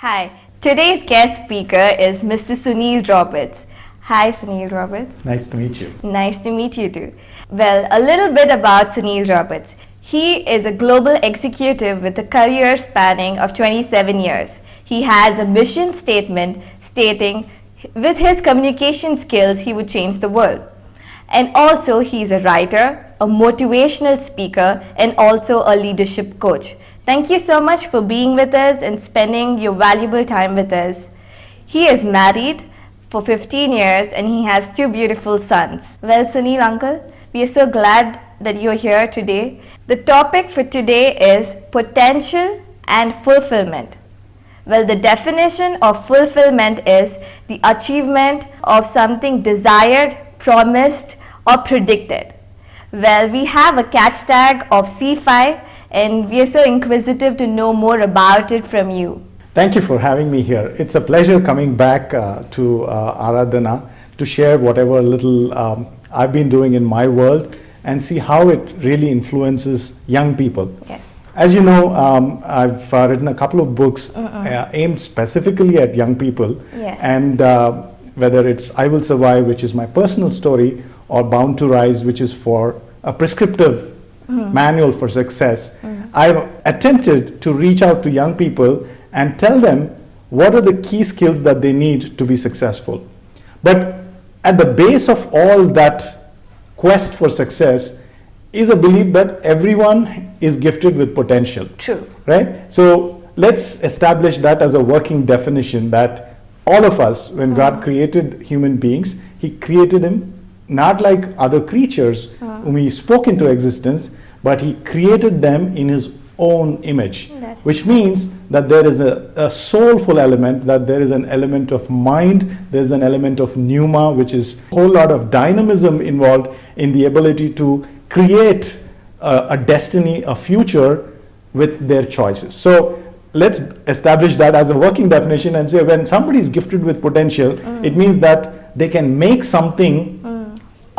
Hi, today's guest speaker is Mr. Sunil Roberts. Hi, Sunil Roberts. Nice to meet you. Nice to meet you too. Well, a little bit about Sunil Roberts. He is a global executive with a career spanning of 27 years. He has a mission statement stating with his communication skills he would change the world. And also he's a writer, a motivational speaker, and also a leadership coach. Thank you so much for being with us and spending your valuable time with us. He is married for 15 years and he has 2 beautiful sons. Well, Sunil uncle, we are so glad that you're here today. The topic for today is potential and fulfillment. Well, the definition of fulfillment is the achievement of something desired, promised, or predicted. Well, we have a catch tag of C5 and we are so inquisitive to know more about it from you. Thank you for having me here. It's a pleasure coming back to Aradhana to share whatever little I've been doing in my world and see how it really influences young people. Yes. As you know, I've written a couple of books aimed specifically at young people. Yes. And whether it's I Will Survive, which is my personal story, or Bound to Rise, which is for a prescriptive manual for success, I've attempted to reach out to young people and tell them what are the key skills that they need to be successful. But at the base of all that quest for success is a belief that everyone is gifted with potential. True. Right? So let's establish that as a working definition, that all of us, when God created human beings, He created him not like other creatures whom He spoke into existence, but He created them in His own image, which means that there is a soulful element, that there is an element of mind, there's an element of pneuma, which is a whole lot of dynamism involved in the ability to create a destiny, a future with their choices. So let's establish that as a working definition and say when somebody is gifted with potential, it means that they can make something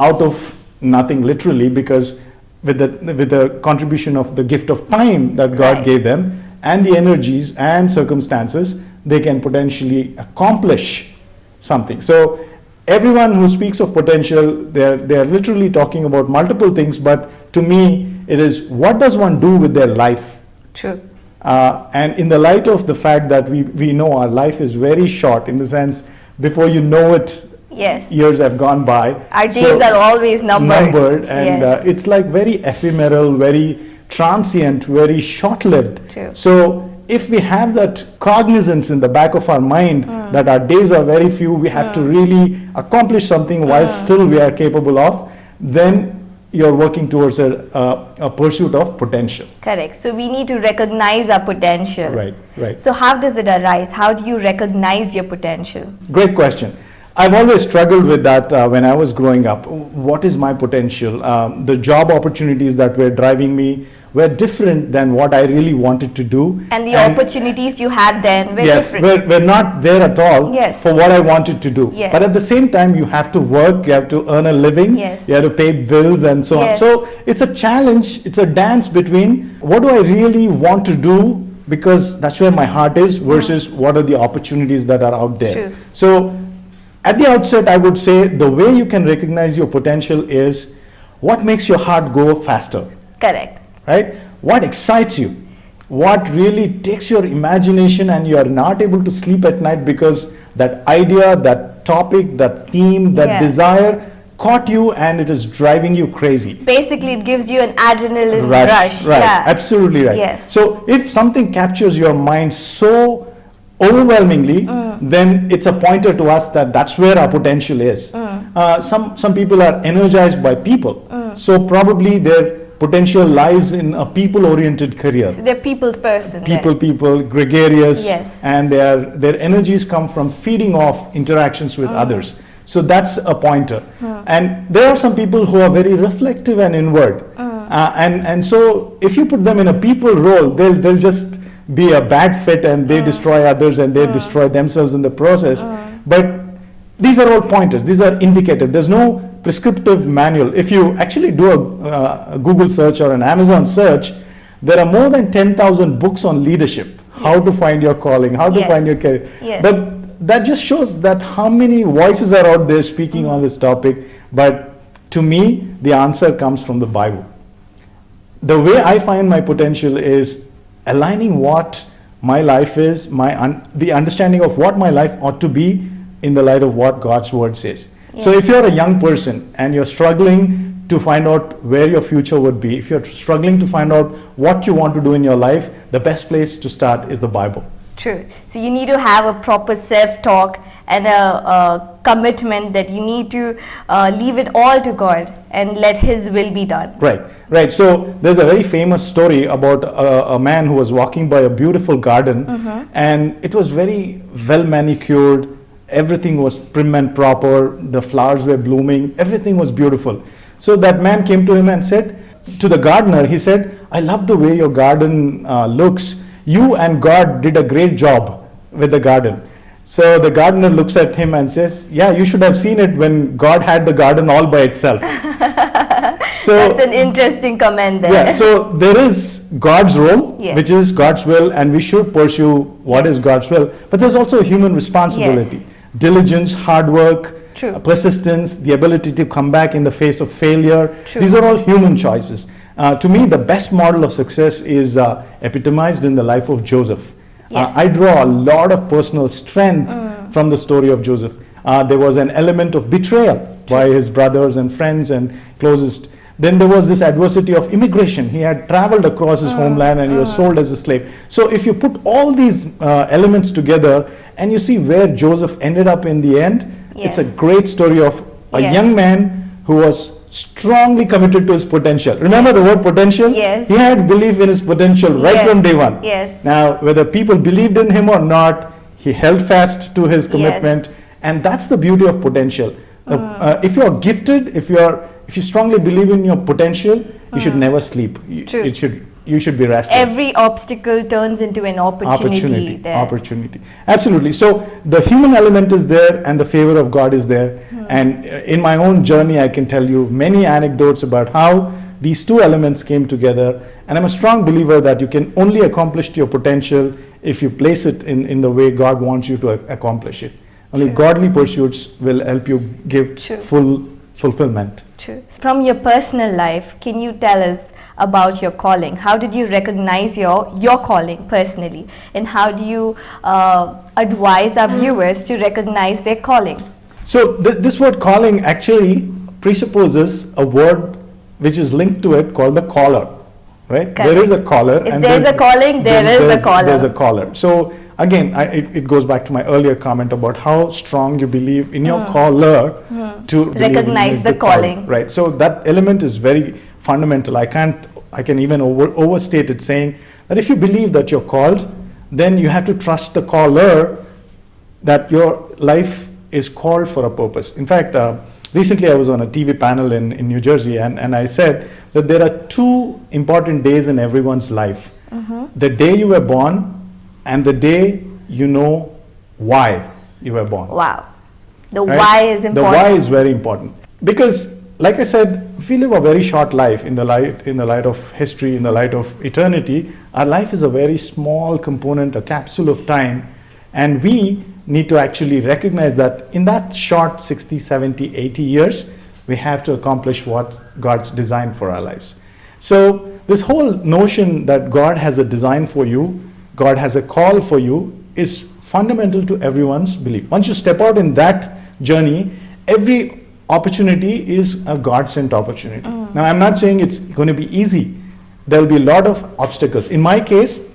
out of nothing, literally, because with the contribution of the gift of time that God gave them and the energies and circumstances, they can potentially accomplish something. So everyone who speaks of potential, they're literally talking about multiple things, but to me it is what does one do with their life. True. And in the light of the fact that we know our life is very short, in the sense before you know it, yes, years have gone by. Our days are always numbered. And yes. It's like very ephemeral, very transient, very short-lived. True. So if we have that cognizance in the back of our mind that our days are very few, we have to really accomplish something while still we are capable of, then you're working towards a pursuit of potential. Correct. So we need to recognize our potential. Right. So how does it arise? How do you recognize your potential? Great question. I've always struggled with that when I was growing up. What is my potential? The job opportunities that were driving me were different than what I really wanted to do. And the opportunities you had then were different. Yes, were not there at all for what I wanted to do. Yes. But at the same time, you have to work, you have to earn a living, you have to pay bills and so on. So it's a challenge, it's a dance between what do I really want to do, because that's where my heart is, versus what are the opportunities that are out there. True. So at the outset, I would say the way you can recognize your potential is what makes your heart go faster. Correct. Right? What excites you? What really takes your imagination and you are not able to sleep at night because that idea, that topic, that theme, that desire caught you and it is driving you crazy. Basically, it gives you an adrenaline rush. Right, absolutely right. Yes. So if something captures your mind so overwhelmingly, then it's a pointer to us that that's where our potential is. Some people are energized by people, so probably their potential lies in a people-oriented career. So they're people's person. People, gregarious, yes, and their energies come from feeding off interactions with others. So that's a pointer. And there are some people who are very reflective and inward, and so if you put them in a people role, they'll just be a bad fit and they destroy others and they destroy themselves in the process. But these are all pointers, these are indicative. There's no prescriptive manual. If you actually do a Google search or an Amazon search, there are more than 10,000 books on leadership. how to find your calling, how to Yes. find your career. Yes. But that just shows that how many voices are out there speaking on this topic. But to me, the answer comes from the Bible. The way I find my potential is aligning what my life is, the understanding of what my life ought to be in the light of what God's word says. So if you're a young person and you're struggling to find out where your future would be, if you're struggling to find out what you want to do in your life, the best place to start is the Bible. True. So you need to have a proper self-talk and a commitment that you need to leave it all to God and let His will be done. Right. So there's a very famous story about a man who was walking by a beautiful garden, and it was very well manicured. Everything was prim and proper. The flowers were blooming. Everything was beautiful. So that man came to him and said, to the gardener, he said, "I love the way your garden looks. You and God did a great job with the garden." So the gardener looks at him and says, "Yeah, you should have seen it when God had the garden all by itself." So that's an interesting comment there. Yeah, so there is God's role, Yes. which is God's will, and we should pursue what is God's will. But there's also a human responsibility. Yes. Diligence, hard work, True. persistence, the ability to come back in the face of failure. True. These are all human choices. To me, the best model of success is epitomized in the life of Joseph. Yes. I draw a lot of personal strength from the story of Joseph. There was an element of betrayal by his brothers and friends and closest. Then there was this adversity of immigration. He had traveled across his homeland and he was sold as a slave. So if you put all these elements together and you see where Joseph ended up in the end, it's a great story of a young man who was strongly committed to his potential. Remember the word potential? Yes. He had belief in his potential right from day one. Yes. Now, whether people believed in him or not, he held fast to his commitment, and that's the beauty of potential. If you're gifted, if you strongly believe in your potential, you should never sleep. True. You should be restless. Every obstacle turns into an opportunity there. Opportunity. Absolutely. So the human element is there and the favor of God is there. And in my own journey, I can tell you many anecdotes about how these two elements came together. And I'm a strong believer that you can only accomplish your potential if you place it in the way God wants you to accomplish it. Only godly pursuits will help you give full fulfillment. True. From your personal life, can you tell us about your calling? How did you recognize your calling personally? And how do you advise our viewers to recognize their calling? So this word calling actually presupposes a word which is linked to it called the caller, right? Correct. There is a caller. If there's a calling, there's a caller. There's a caller. So again, it goes back to my earlier comment about how strong you believe in your caller to recognize the calling. Right. So that element is very fundamental. I can even overstate it, saying that if you believe that you're called, then you have to trust the caller that your life is called for a purpose. In fact, recently I was on a TV panel in New Jersey, and I said that there are two important days in everyone's life. The day you were born and the day you know why you were born. Wow. The Right? why is important. The why is very important. Because, like I said, we live a very short life in the light of history, in the light of eternity. Our life is a very small component, a capsule of time. And we need to actually recognize that in that short 60, 70, 80 years, we have to accomplish what God's designed for our lives. So this whole notion that God has a design for you, God has a call for you, is fundamental to everyone's belief. Once you step out in that journey, every opportunity is a God-sent opportunity. Now, I'm not saying it's going to be easy. There will be a lot of obstacles. In my case,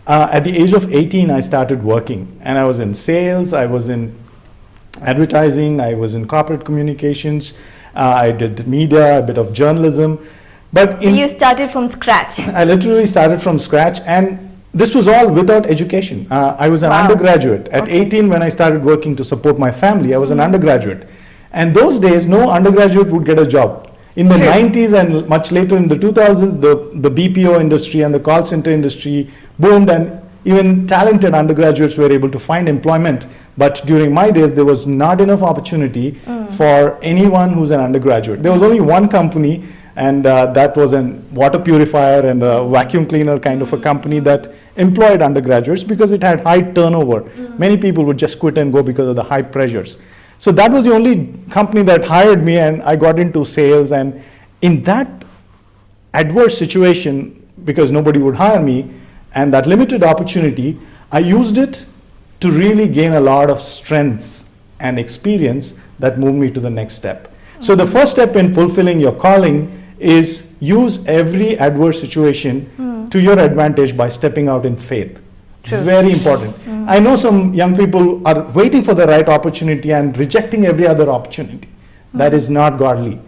at the age of 18, I started working, and I was in sales, I was in advertising, I was in corporate communications, I did media, a bit of journalism. But so you started from scratch. I literally started from scratch, and this was all without education. I was an undergraduate. At 18, when I started working to support my family, I was an undergraduate. And those days, no undergraduate would get a job. In the 90s and much later in the 2000s, the BPO industry and the call center industry boomed, and even talented undergraduates were able to find employment. But during my days, there was not enough opportunity for anyone who's an undergraduate. There was only one company, and that was a water purifier and a vacuum cleaner kind of a company that employed undergraduates because it had high turnover. Many people would just quit and go because of the high pressures. So that was the only company that hired me, and I got into sales. And in that adverse situation, because nobody would hire me, and that limited opportunity, I used it to really gain a lot of strengths and experience that moved me to the next step. So the first step in fulfilling your calling is use every adverse situation to your advantage by stepping out in faith. True. It's very important. I know some young people are waiting for the right opportunity and rejecting every other opportunity. That is not godly.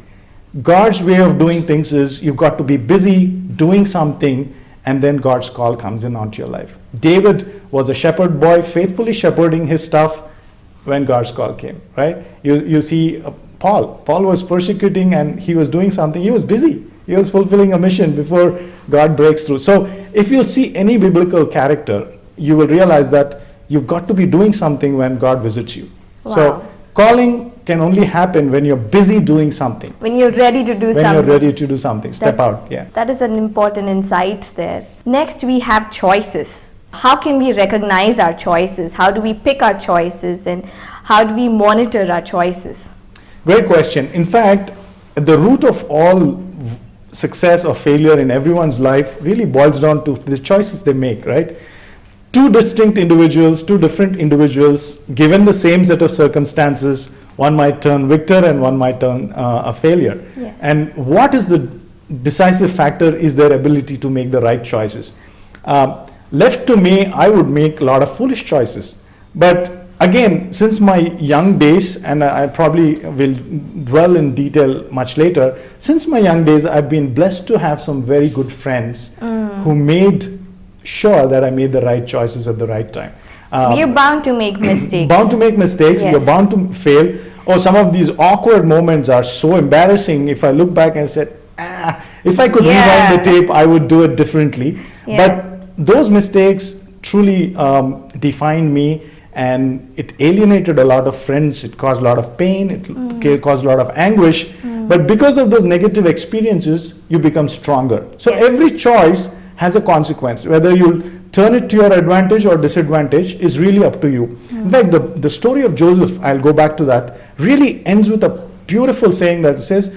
God's way of doing things is you've got to be busy doing something, and then God's call comes in onto your life. David was a shepherd boy, faithfully shepherding his stuff when God's call came, right? You see Paul was persecuting and he was doing something. He was busy. He was fulfilling a mission before God breaks through. So if you see any biblical character, you will realize that you've got to be doing something when God visits you. Wow. So calling can only happen when you're busy doing something. When you're ready to do When something. you're ready to do something. Step out. Yeah. That is an important insight there. Next, we have choices. How can we recognize our choices? How do we pick our choices? And how do we monitor our choices? Great question. In fact, the root of all success or failure in everyone's life really boils down to the choices they make, right? Two different individuals, given the same set of circumstances, one might turn victor and one might turn a failure. Yes. And what is the decisive factor is their ability to make the right choices. Left to me, I would make a lot of foolish choices. But again, since my young days, and I probably will dwell in detail much later, since my young days, I've been blessed to have some very good friends who made sure that I made the right choices at the right time. We are bound to make mistakes. Bound to make mistakes. Yes. You're bound to fail. Or some of these awkward moments are so embarrassing. If I look back and said, if I could rewind the tape, I would do it differently. Yeah. But those mistakes truly defined me, and it alienated a lot of friends. It caused a lot of pain. It caused a lot of anguish. But because of those negative experiences, you become stronger. So Yes. every choice has a consequence. Whether you turn it to your advantage or disadvantage is really up to you. In fact, the story of Joseph, I'll go back to that, really ends with a beautiful saying that says,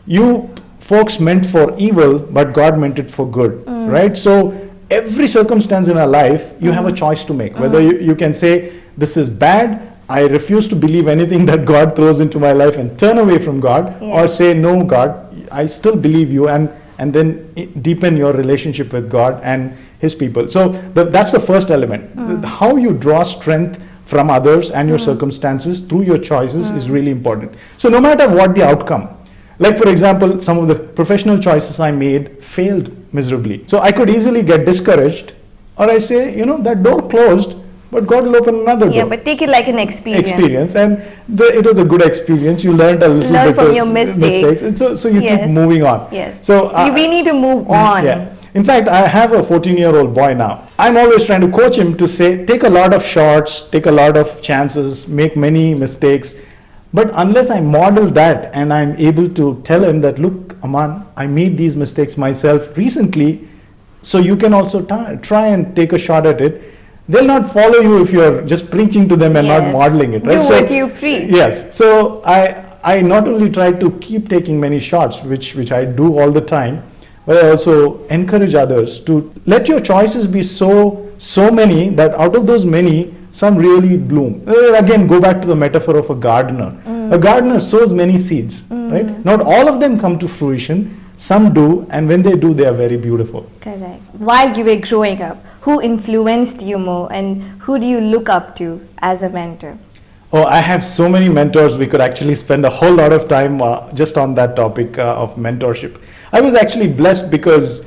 you folks meant for evil, but God meant it for good, right? So every circumstance in our life, you have a choice to make. Whether you can say, this is bad, I refuse to believe anything that God throws into my life and turn away from God, or say, no, God, I still believe you, and then deepen your relationship with God and His people. So that's the first element. How you draw strength from others and your circumstances through your choices is really important. So no matter what the outcome, like for example, some of the professional choices I made failed miserably. So I could easily get discouraged, or I say, that door closed, but God will open another door. Yeah, but take it like an experience. And it was a good experience. You learned a little bit from of your mistakes. And so you keep moving on. Yes. So we need to move on. Yeah. In fact, I have a 14-year-old boy now. I'm always trying to coach him to say, take a lot of shots, take a lot of chances, make many mistakes. But unless I model that and I'm able to tell him that, look, Aman, I made these mistakes myself recently, so you can also try and take a shot at it. They'll not follow you if you're just preaching to them and not modeling it, right? Do what you preach. Yes. So I not only try to keep taking many shots, which I do all the time, but I also encourage others to let your choices be so many that out of those many, some really bloom. Again, go back to the metaphor of a gardener. A gardener sows many seeds, right? Not all of them come to fruition. Some do, and when they do, they are very beautiful. Correct. While you were growing up, who influenced you more, and who do you look up to as a mentor? Oh, I have so many mentors. We could actually spend a whole lot of time just on that topic of mentorship. I was actually blessed because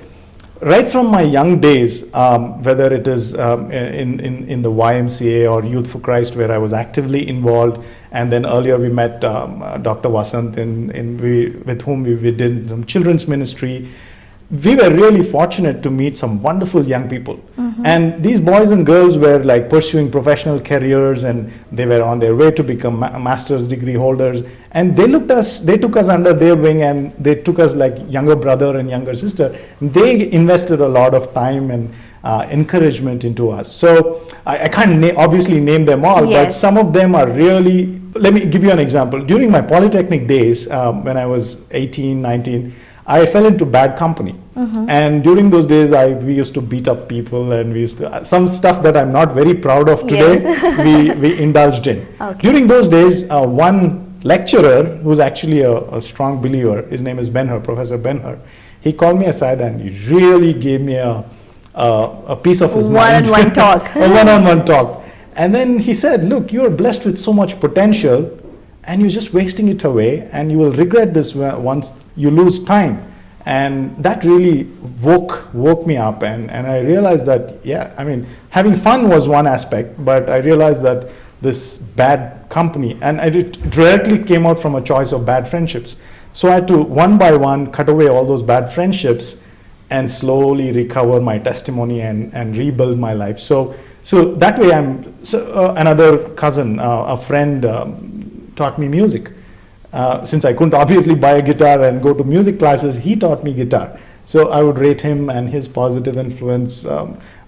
right from my young days, whether it is in the YMCA or Youth for Christ, where I was actively involved, and then earlier we met Dr. Vasant, with whom we did some children's ministry. we were really fortunate to meet some wonderful young people. And these boys and girls were like pursuing professional careers, and they were on their way to become master's degree holders. And they took us under their wing, and they took us like younger brother and younger sister. They invested a lot of time and encouragement into us. So I can't obviously name them all, but some of them are really, let me give you an example. During my polytechnic days, when I was 18, 19, I fell into bad company. And during those days, we used to beat up people, and we used to, some stuff that I'm not very proud of today, we indulged in. During those days, one lecturer, who's actually a strong believer, his name is Professor Ben-Hur, he called me aside and he really gave me a piece of his mind. One-on-one talk. A one-on-one talk. And then he said, look, you're blessed with so much potential, and you're just wasting it away, and you will regret this once you lose time. And that really woke me up, and I realized that, I mean, having fun was one aspect, but I realized that this bad company, and it directly came out from a choice of bad friendships. So I had to, one by one, cut away all those bad friendships and slowly recover my testimony and rebuild my life. So that way, another cousin, a friend, taught me music. Since I couldn't obviously buy a guitar and go to music classes, he taught me guitar. So I would rate him and his positive influence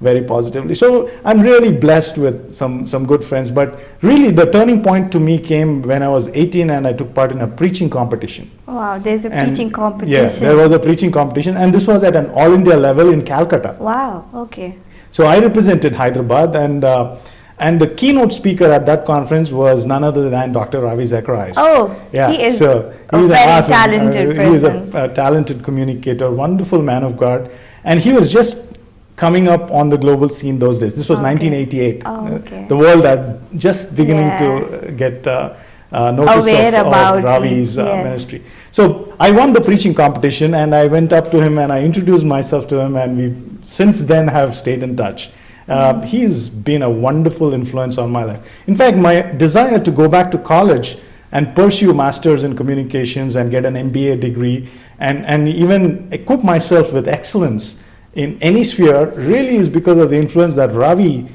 very positively. So I'm really blessed with some good friends. But really, the turning point to me came when I was 18 and I took part in a preaching competition. Wow, there's a preaching competition. Yes, there was a preaching competition, and this was at an all India level in Calcutta. Wow, okay. So I represented Hyderabad, and the keynote speaker at that conference was none other than Dr. Ravi Zacharias. Oh, yeah. He is a very talented person. He's a talented communicator, wonderful man of God. And he was just coming up on the global scene those days. This was 1988. The world had just beginning to get notice of Ravi's ministry. So I won the preaching competition, and I went up to him and I introduced myself to him, and we since then have stayed in touch. He's been a wonderful influence on my life. In fact, my desire to go back to college and pursue masters in communications and get an MBA degree and even equip myself with excellence in any sphere really is because of the influence that Ravi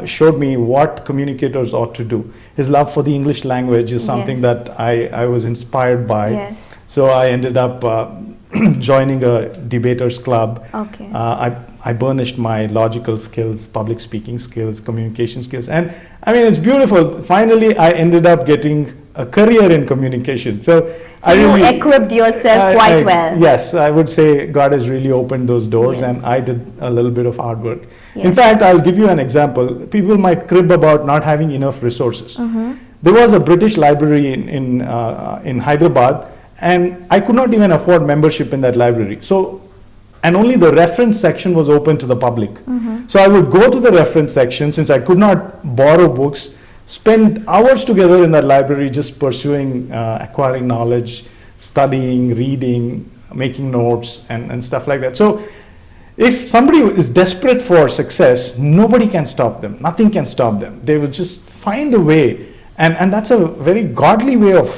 showed me what communicators ought to do. His love for the English language is something that I was inspired by. So I ended up joining a debaters club. I burnished my logical skills, public speaking skills, communication skills. And I mean, it's beautiful. Finally, I ended up getting a career in communication. So you equipped yourself quite well. Yes, I would say God has really opened those doors, and I did a little bit of hard work. In fact, I'll give you an example. People might crib about not having enough resources. There was a British library in Hyderabad, and I could not even afford membership in that library. And only the reference section was open to the public. So I would go to the reference section, since I could not borrow books, spend hours together in that library just pursuing, acquiring knowledge, studying, reading, making notes, and stuff like that. So if somebody is desperate for success, nobody can stop them. Nothing can stop them. They will just find a way. And that's a very godly way of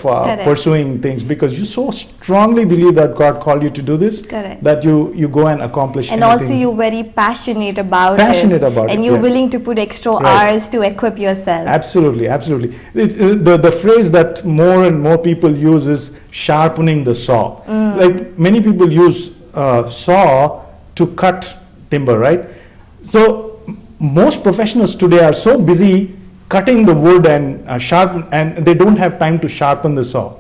pursuing things, because you so strongly believe that God called you to do this, that you go and accomplish anything. And also you're very passionate about it. And you're willing to put extra hours to equip yourself. Absolutely, absolutely. It's, the phrase that more and more people use is sharpening the saw. Like many people use saw to cut timber, right? So most professionals today are so busy cutting the wood and sharpen, and they don't have time to sharpen the saw.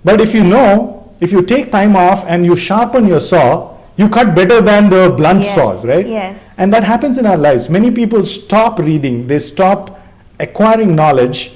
But if you take time off and you sharpen your saw, you cut better than the blunt saws, right? And that happens in our lives. Many people stop reading, they stop acquiring knowledge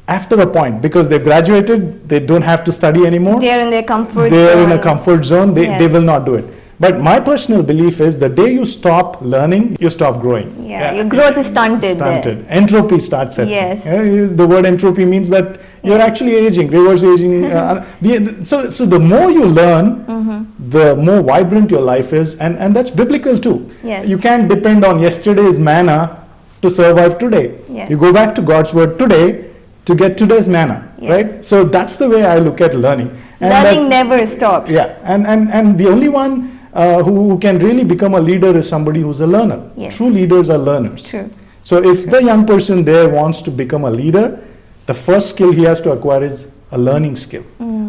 after a point, because they graduated, they don't have to study anymore. They're in their comfort zone. They're in a comfort zone, they will not do it. But my personal belief is the day you stop learning, you stop growing. Your growth is stunted. There. Entropy starts at the word entropy means that you're actually aging, reverse aging. So the more you learn, the more vibrant your life is, and that's biblical too. You can't depend on yesterday's manna to survive today. You go back to God's word today to get today's manna, right? So that's the way I look at learning. And learning never stops. And the only one who can really become a leader is somebody who's a learner. Yes. True leaders are learners. True. So if the young person there wants to become a leader, the first skill he has to acquire is a learning skill.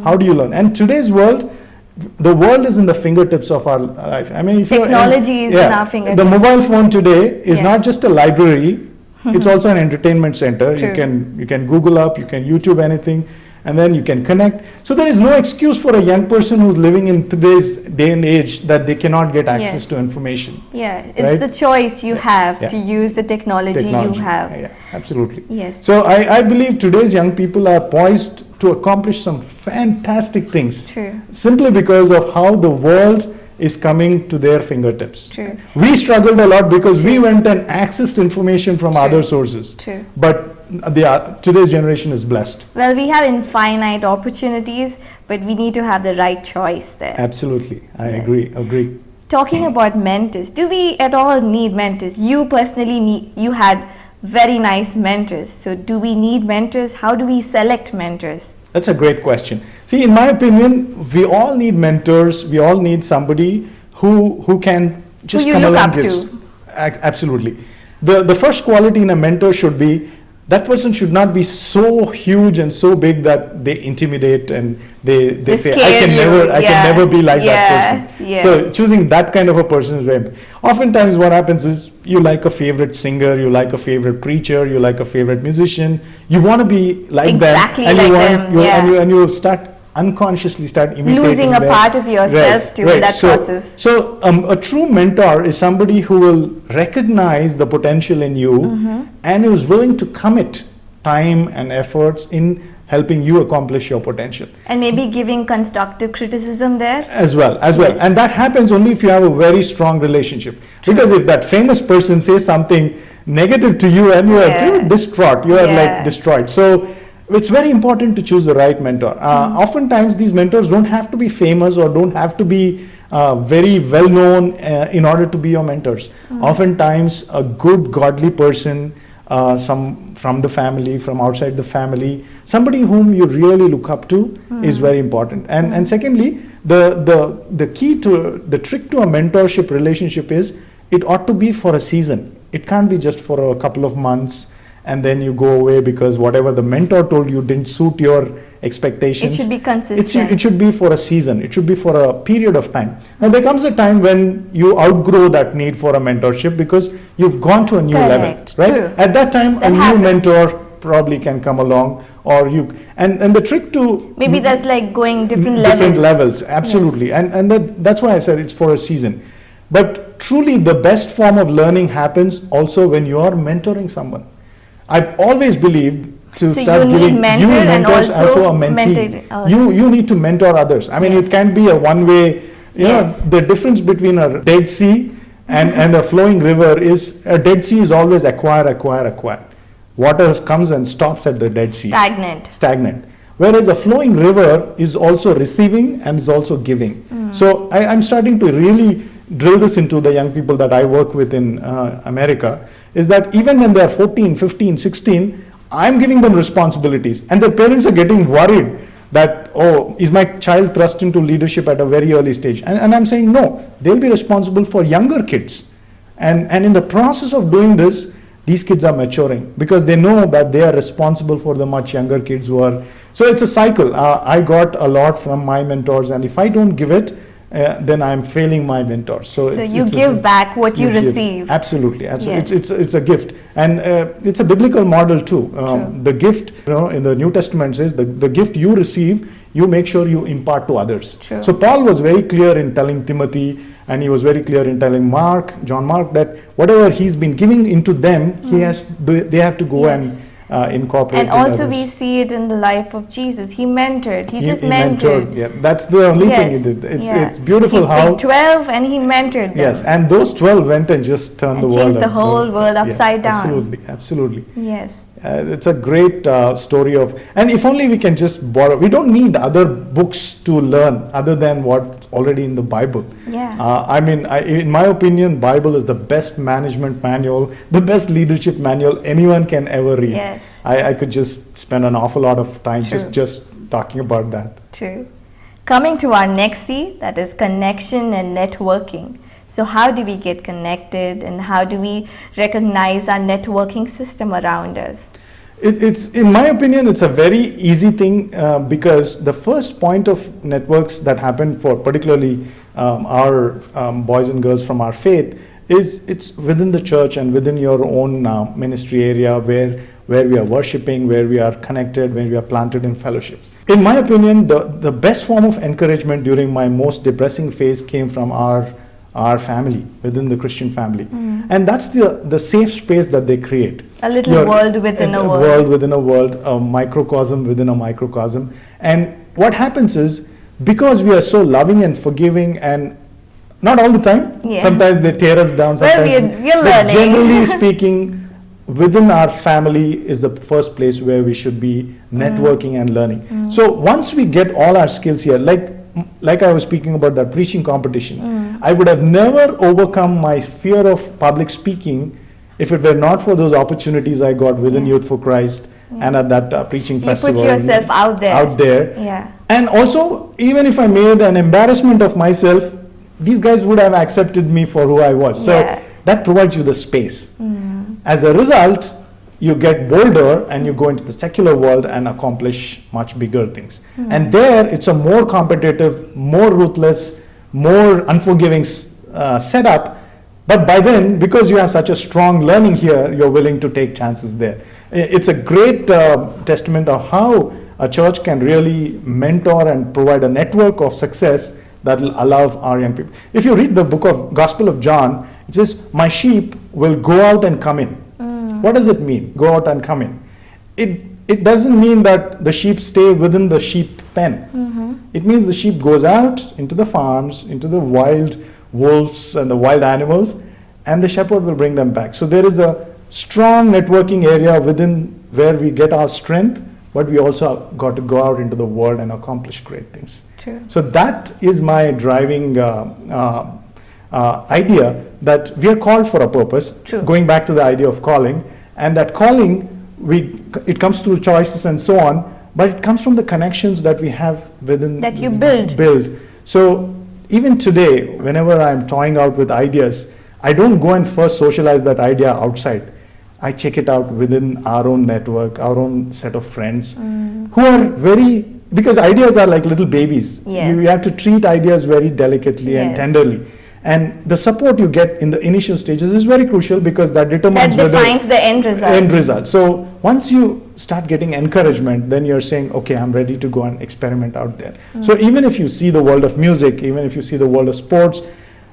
How do you learn? And today's world, the world is in the fingertips of our life. I mean, if technology is in our fingertips. The mobile phone today is Yes. not just a library; it's also an entertainment center. True. You can Google up, you can YouTube anything, and then you can connect. So there is no excuse for a young person who's living in today's day and age that they cannot get access Yes. to information. Yeah, it's Right? the choice you have Yeah. to use the technology you have. Yeah, absolutely. Yes. So I believe today's young people are poised to accomplish some fantastic things. True. Simply because of how the world is coming to their fingertips. True. We struggled a lot because we went and accessed information from True. other sources. True. But today's generation is blessed. Well, we have infinite opportunities, but we need to have the right choice there. Absolutely. I Yes. agree. Talking about mentors, do we at all need mentors? You personally you had very nice mentors. So do we need mentors? How do we select mentors? That's a great question. See, in my opinion, we all need mentors. We all need somebody who can just you come look along. up Yes. to. Absolutely. The first quality in a mentor should be that person should not be so huge and so big that they intimidate and they say I scare you. can never be like that Yeah. person. Yeah. So choosing that kind of a person is very. Oftentimes, what happens is you like a favorite singer, you like a favorite preacher, you like a favorite musician. You want to be like Exactly them, and like you them, want, yeah. and you start unconsciously start imitating Losing a them. part of yourself too in that process. So a true mentor is somebody who will recognize the potential in you and who's willing to commit time and efforts in helping you accomplish your potential. And maybe giving constructive criticism there. As well. Yes. And that happens only if you have a very strong relationship. Because if that famous person says something negative to you and you are distraught, you are like destroyed. So it's very important to choose the right mentor. Oftentimes these mentors don't have to be famous or don't have to be very well known in order to be your mentors. Oftentimes a good godly person, some from the family, from outside the family, somebody whom you really look up to is very important. And secondly, the key to the trick to a mentorship relationship is it ought to be for a season. It can't be just for a couple of months and then you go away because whatever the mentor told you didn't suit your expectations. It should be consistent. It should be for a season. It should be for a period of time. Now there comes a time when you outgrow that need for a mentorship because you've gone to a new level, right? True. At that time, That a happens. new mentor probably can come along, or you and the trick to Maybe that's like going different levels. Absolutely, and that's why I said it's for a season. But truly, the best form of learning happens also when you are mentoring someone. I've always believed to So start you need giving mentor you and mentors also a mentee. mentor. You need to mentor others. I mean, Yes. it can't be a one-way. You know, Yes. the difference between a Dead Sea and a flowing river is a Dead Sea is always acquire. Water comes and stops at the Dead Sea. Stagnant. Whereas a flowing river is also receiving and is also giving. So I'm starting to really drill this into the young people that I work with in America, is that even when they're 14, 15, 16, I'm giving them responsibilities. And their parents are getting worried that, oh, is my child thrust into leadership at a very early stage? And I'm saying, no, they'll be responsible for younger kids. And in the process of doing this, these kids are maturing because they know that they are responsible for the much younger kids who are. So it's a cycle. I got a lot from my mentors, and if I don't give it, then I'm failing my mentors. So you give back what you receive. Absolutely. Yes. It's a gift, and it's a biblical model too. The gift, in the New Testament says the gift you receive, you make sure you impart to others. True. So Paul was very clear in telling Timothy, and he was very clear in telling John Mark, that whatever he's been giving into them, they have to go and incorporate. And also others. we see it in the life of Jesus. He mentored. He just mentored. Yeah, that's the only thing he did. It's beautiful he how picked 12 and he mentored them. Yes, and those 12 went and just turned the world. Changed the whole world upside down. Absolutely. Yes. It's a great story of, and if only we can just borrow. We don't need other books to learn other than what's already in the Bible. Yeah. In my opinion, Bible is the best management manual, the best leadership manual anyone can ever read. Yes. I could just spend an awful lot of time True. just talking about that. True. Coming to our next C, that is connection and networking. So how do we get connected and how do we recognize our networking system around us? It's in my opinion, it's a very easy thing because the first point of networks that happen for particularly our boys and girls from our faith is it's within the church and within your own ministry area where we are worshiping, where we are connected, where we are planted in fellowships. In my opinion, the best form of encouragement during my most depressing phase came from our family, within the Christian family. And that's the safe space that they create. A little world within a world. World within a world, a microcosm within a microcosm. And what happens is, because we are so loving and forgiving, and not all the time, sometimes they tear us down, sometimes we're learning. Generally speaking, within our family is the first place where we should be networking and learning. So once we get all our skills here, like I was speaking about that preaching competition, I would have never overcome my fear of public speaking if it were not for those opportunities I got within Youth for Christ and at that preaching festival. You put yourself out there. Yeah. And also, even if I made an embarrassment of myself, these guys would have accepted me for who I was. So that provides you the space. As a result, you get bolder and you go into the secular world and accomplish much bigger things. And there, it's a more competitive, more ruthless, more unforgiving setup. But by then, because you have such a strong learning here, you're willing to take chances there. It's a great testament of how a church can really mentor and provide a network of success that will allow our young people. If you read the book of Gospel of John, it says, my sheep will go out and come in. What does it mean, go out and come in? It doesn't mean that the sheep stay within the sheep pen. It means the sheep goes out into the farms, into the wild wolves and the wild animals, and the shepherd will bring them back. So there is a strong networking area within where we get our strength, but we also got to go out into the world and accomplish great things. True. So that is my driving idea, that we are called for a purpose. True. Going back to the idea of calling, and that calling, it comes through choices and so on, but it comes from the connections that we have within that you build. So even today, whenever I'm toying out with ideas, I don't go and first socialize that idea outside. I check it out within our own network, our own set of friends who are because ideas are like little babies. Yes. You have to treat ideas very delicately and tenderly. And the support you get in the initial stages is very crucial, because that defines the end result. So once you start getting encouragement, then you're saying, okay, I'm ready to go and experiment out there. So even if you see the world of music, even if you see the world of sports,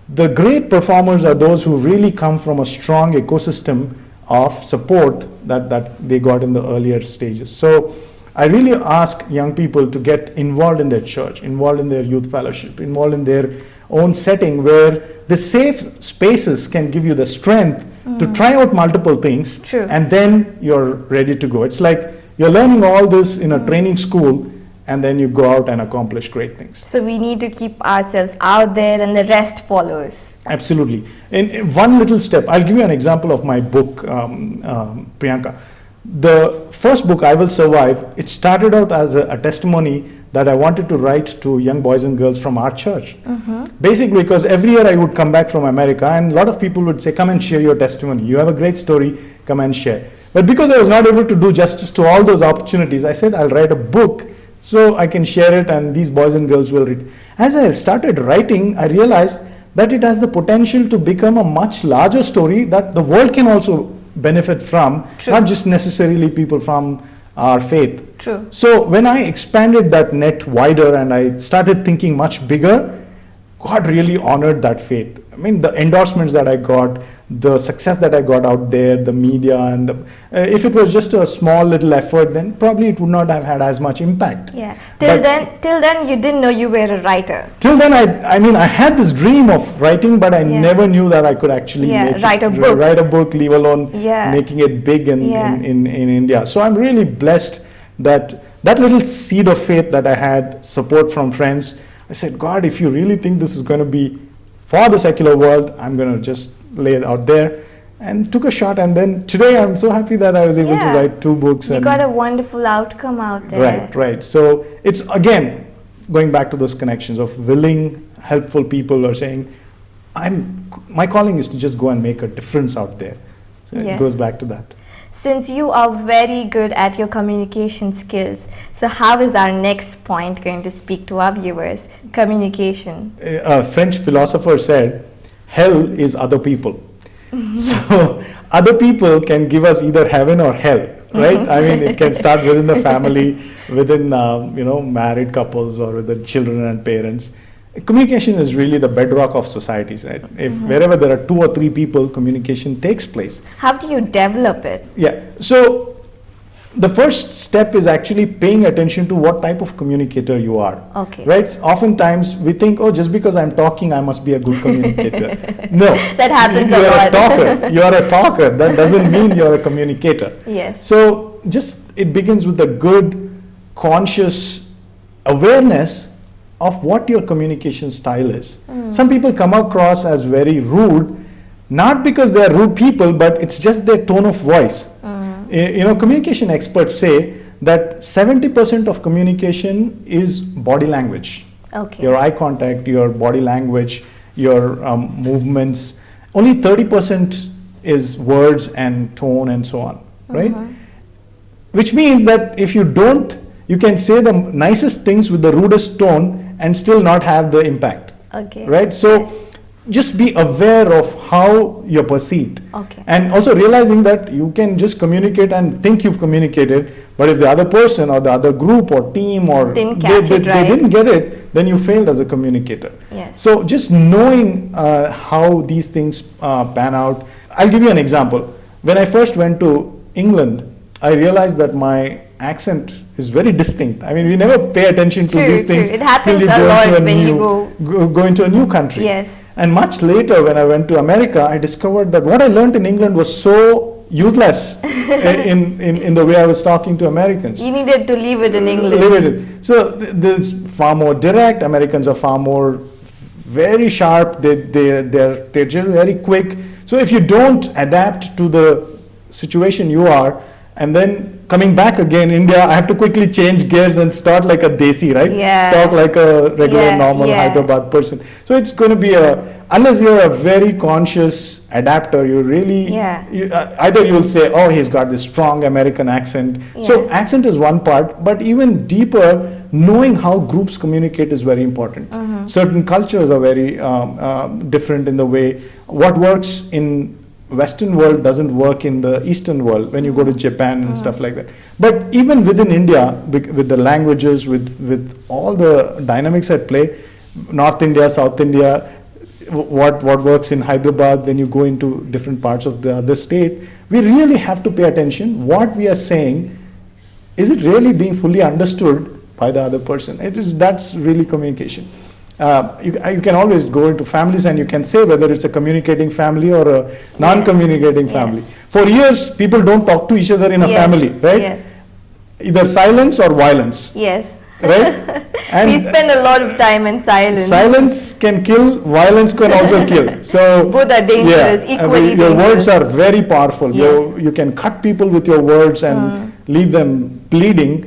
the great performers are those who really come from a strong ecosystem of support that they got in the earlier stages. So I really ask young people to get involved in their church, involved in their youth fellowship, involved in their own setting, where the safe spaces can give you the strength to try out multiple things. True. And then you're ready to go. It's like you're learning all this in a training school, and then you go out and accomplish great things. So we need to keep ourselves out there and the rest follows. Absolutely. In one little step, I'll give you an example of my book, Priyanka. The first book, I Will Survive, it started out as a testimony that I wanted to write to young boys and girls from our church. Basically, because every year I would come back from America and a lot of people would say, come and share your testimony. You have a great story, come and share. But because I was not able to do justice to all those opportunities, I said, I'll write a book so I can share it and these boys and girls will read. As I started writing, I realized that it has the potential to become a much larger story that the world can also benefit from, True. Not just necessarily people from our faith. True. So when I expanded that net wider and I started thinking much bigger, God really honored that faith. I mean, the endorsements that I got, the success that I got out there, the media, and if it was just a small little effort, then probably it would not have had as much impact. Yeah. Till then, you didn't know you were a writer. Till then, I had this dream of writing, but I never knew that I could actually write a book, leave alone making it big in India. So I'm really blessed that little seed of faith that I had, support from friends. I said, God, if you really think this is going to be for the secular world, I'm going to just lay it out there, and took a shot. And then today I'm so happy that I was able to write 2 books. You got a wonderful outcome out there. Right. So it's, again, going back to those connections of willing, helpful people are saying, my calling is to just go and make a difference out there. So it Yes. goes back to that. Since you are very good at your communication skills, so how is our next point going to speak to our viewers? Communication. A French philosopher said, hell is other people. So other people can give us either heaven or hell, right? I mean, it can start within the family, within married couples, or within children and parents. Communication is really the bedrock of societies, right? If wherever there are 2 or 3 people, communication takes place. How do you develop it? Yeah. So the first step is actually paying attention to what type of communicator you are. Okay. Right? Oftentimes we think, oh, just because I'm talking, I must be a good communicator. No. That happens a You're lot. a talker. You're a talker. That doesn't mean you're a communicator. Yes. So it begins with a good, conscious awareness of what your communication style is. Some people come across as very rude, not because they are rude people, but it's just their tone of voice. Communication experts say that 70% of communication is body language. Okay. Your eye contact, your body language, your movements. Only 30% is words and tone and so on, right? Which means that if you can say the nicest things with the rudest tone and still not have the impact. Okay. Right? So just be aware of how you're perceived. Okay. And also realizing that you can just communicate and think you've communicated, but if the other person or the other group or team or Didn't they catch it right. didn't get it, then you failed as a communicator. Yes. So just knowing how these things pan out. I'll give you an example. When I first went to England, I realized that my accent is very distinct. I mean, we never pay attention to these things. It happens till a go lot into when you go into a new country. Yes. And much later, when I went to America, I discovered that what I learned in England was so useless in the way I was talking to Americans. You needed to leave it in English. Leave it. So there's far more direct. Americans are far more very sharp. They're just very quick. So if you don't adapt to the situation you are, and then coming back again, India, I have to quickly change gears and start like a desi, right? Yeah. Talk like a regular, Yeah, normal yeah. Hyderabad person. So it's going to be unless you're a very conscious adapter, you really, either you'll say, oh, he's got this strong American accent. Yeah. So accent is one part, but even deeper, knowing how groups communicate is very important. Certain cultures are very different in the way what works in Western world doesn't work in the Eastern world when you go to Japan and stuff like that. But even within India, with the languages, with all the dynamics at play, North India, South India, what works in Hyderabad, then you go into different parts of the other state, we really have to pay attention. What we are saying, is it really being fully understood by the other person? That's really communication. You can always go into families and you can say whether it's a communicating family or a non-communicating family. For years, people don't talk to each other in a family, right? Yes. Either silence or violence, Yes. right? And We spend a lot of time in silence. silence can kill, violence can also kill. So Both are dangerous, equally your words dangerous. are very powerful. Yes. You can cut people with your words and leave them bleeding.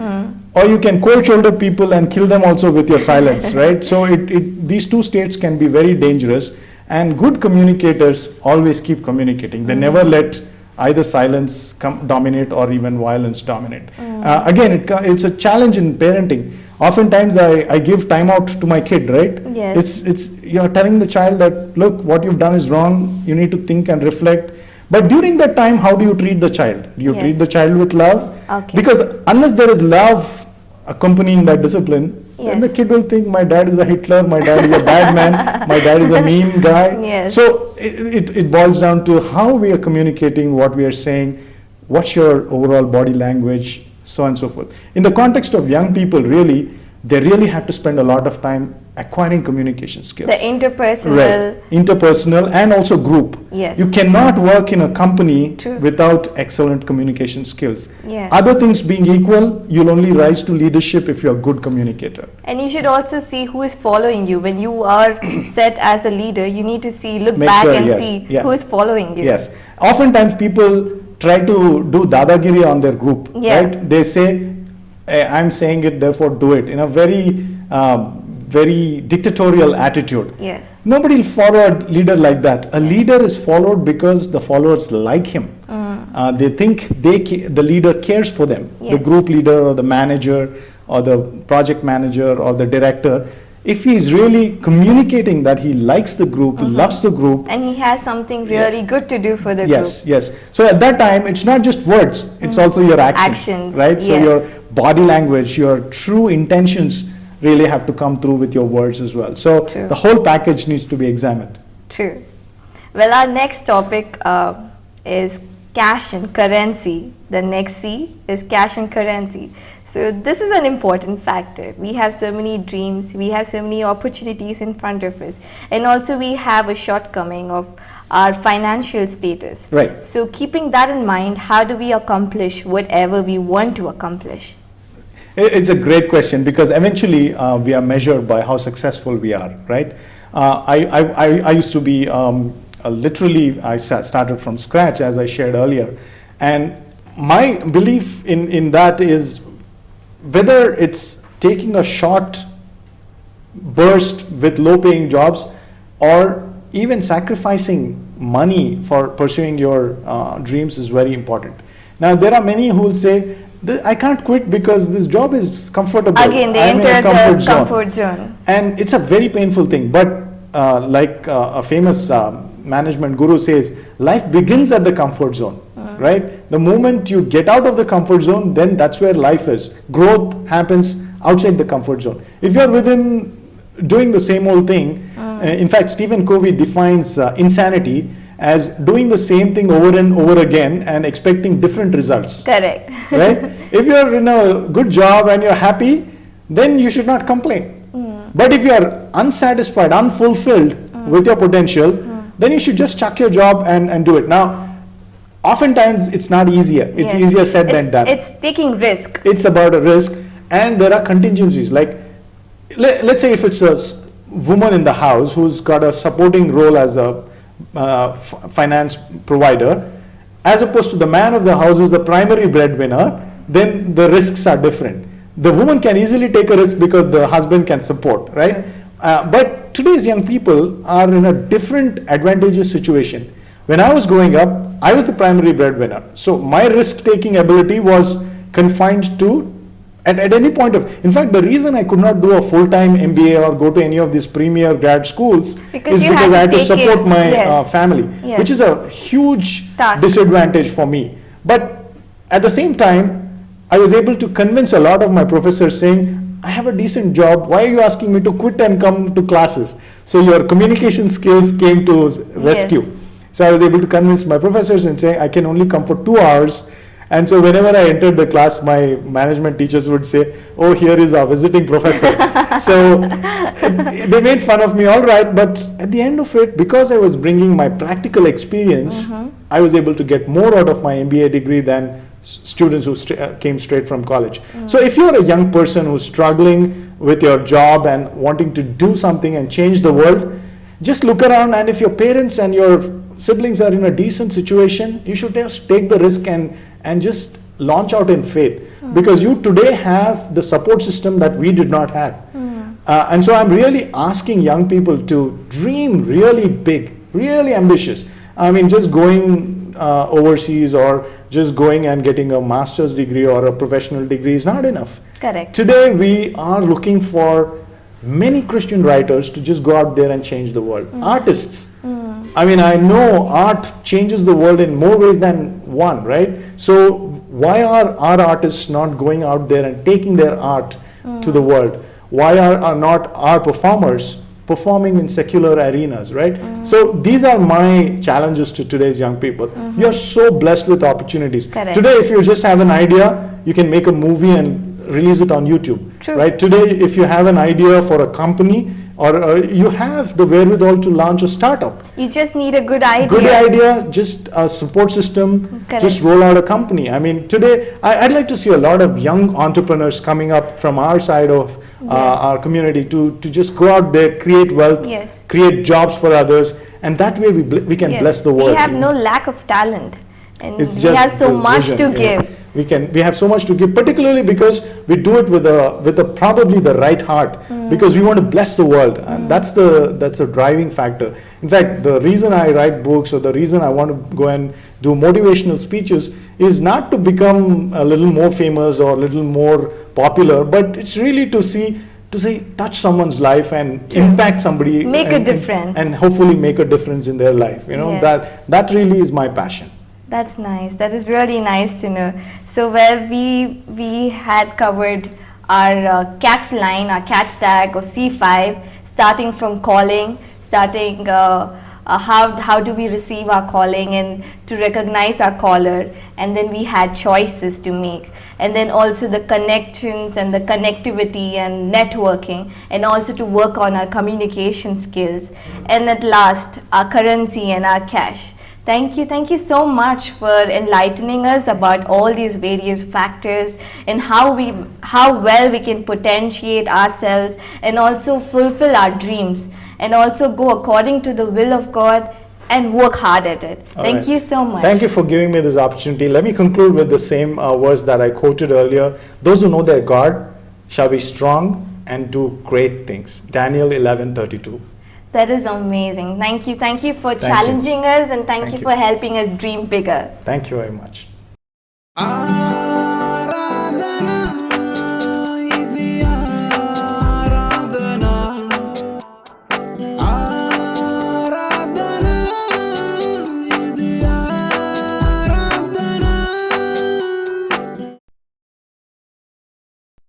Or you can cold shoulder people and kill them also with your silence, right? So these two states can be very dangerous, and good communicators always keep communicating. They never let either silence dominate or even violence dominate. Again, it's a challenge in parenting. Oftentimes I give time out to my kid, right? Yes. You're telling the child that, look, what you've done is wrong, you need to think and reflect. But during that time, how do you treat the child? Do you treat the child with love? Okay. Because unless there is love accompanying that discipline, then the kid will think my dad is a Hitler, my dad is a bad man, my dad is a mean guy. Yes. So it boils down to how we are communicating, what we are saying, what's your overall body language, so on and so forth. In the context of young people, really, they really have to spend a lot of time acquiring communication skills. The interpersonal. Right. Interpersonal and also group. Yes. You cannot work in a company True. without excellent communication skills. Yeah. Other things being equal, you'll only rise to leadership if you're a good communicator. And you should also see who is following you. When you are set as a leader, you need to look Make back sure, and yes, see yeah. who is following you. Yes. Oftentimes people try to do dadagiri on their group. Yeah. Right? They say, I'm saying it, therefore do it, in a very very dictatorial attitude. Yes. Nobody will follow a leader like that. A leader is followed because the followers like him. They think the leader cares for them. Yes. The group leader or the manager or the project manager or the director. If he is really communicating that he likes the group, loves the group. And he has something really good to do for the Yes, group. yes. So at that time, it's not just words, it's also your actions. Right? So yes. your body language, your true intentions really have to come through with your words as well. So True. the whole package needs to be examined. True. Well, our next topic is cash and currency. The next C is cash and currency. So this is an important factor. We have so many dreams, we have so many opportunities in front of us, and also we have a shortcoming of our financial status. Right. So keeping that in mind, how do we accomplish whatever we want to accomplish? It's a great question because eventually we are measured by how successful we are, right? I used to be literally, I started from scratch as I shared earlier, and my belief in that is whether it's taking a short burst with low paying jobs or even sacrificing money for pursuing your dreams is very important. Now there are many who will say, I can't quit because this job is comfortable. Again, they enter the comfort zone. And it's a very painful thing. But like a famous management guru says, life begins at the comfort zone, right? The moment you get out of the comfort zone, then that's where life is. Growth happens outside the comfort zone. If you're within doing the same old thing, in fact, Stephen Covey defines insanity as doing the same thing over and over again and expecting different results. Correct. Right? If you're in a good job and you're happy, then you should not complain. But if you're unsatisfied, unfulfilled with your potential, then you should just chuck your job and do it. Now, oftentimes it's not easier. It's easier said than done. It's taking risk. It's about a risk, and there are contingencies. Like, let's say if it's a woman in the house who's got a supporting role as a finance provider, as opposed to the man of the house is the primary breadwinner, then the risks are different. The woman can easily take a risk because the husband can support, right? But today's young people are in a different advantageous situation. When I was growing up, I was the primary breadwinner. So my risk-taking ability was confined to at any point of, in fact, the reason I could not do a full-time MBA or go to any of these premier grad schools is because I had to support my family, which is a huge disadvantage for me. But at the same time, I was able to convince a lot of my professors saying, I have a decent job, why are you asking me to quit and come to classes? So your communication skills came to rescue. So I was able to convince my professors and say, I can only come for 2 hours. And so whenever I entered the class, my management teachers would say, oh, here is our visiting professor. So they made fun of me, all right. But at the end of it, because I was bringing my practical experience, I was able to get more out of my MBA degree than students who came straight from college. So if you're a young person who's struggling with your job and wanting to do something and change the world, just look around, and if your parents and your siblings are in a decent situation, you should just take the risk and just launch out in faith, because you today have the support system that we did not have. And so I'm really asking young people to dream really big, really ambitious. I mean, just going overseas or just going and getting a master's degree or a professional degree is not enough. Correct. Today we are looking for many Christian writers to just go out there and change the world. Artists. I mean, I know art changes the world in more ways than one, right? So why are our artists not going out there and taking their art to the world? Why are not our performers performing in secular arenas, right? So these are my challenges to today's young people. You're so blessed with opportunities. Correct. Today, if you just have an idea, you can make a movie and release it on YouTube. True. Right? Today, if you have an idea for a company, or you have the wherewithal to launch a startup. You just need a good idea. Good idea, just a support system, Correct. just roll out a company. I mean, today, I'd like to see a lot of young entrepreneurs coming up from our side of our community to just go out there, create wealth, create jobs for others, and that way we can bless the world. We have no lack of talent, and It's we just have so much vision, to give. we have so much to give, particularly because we do it with a probably the right heart, because we want to bless the world, and that's a driving factor. In fact, the reason I write books, or the reason I want to go and do motivational speeches, is not to become a little more famous or a little more popular, but it's really to say touch someone's life and impact somebody, make a difference, and hopefully make a difference in their life. Yes. That really is my passion. That's nice. That is really nice to know. So, well, we had covered our catch line, our catch tag of C5, starting from calling, starting how do we receive our calling and to recognize our caller, and then we had choices to make, and then also the connections and the connectivity and networking, and also to work on our communication skills, and at last our currency and our cash. Thank you so much for enlightening us about all these various factors and how well we can potentiate ourselves and also fulfill our dreams and also go according to the will of God and work hard at it. Thank you so much. Thank you for giving me this opportunity. Let me conclude with the same words that I quoted earlier. Those who know their God shall be strong and do great things. Daniel 11:32. That is amazing. Thank you for challenging us, and thank you for helping us dream bigger. Thank you very much.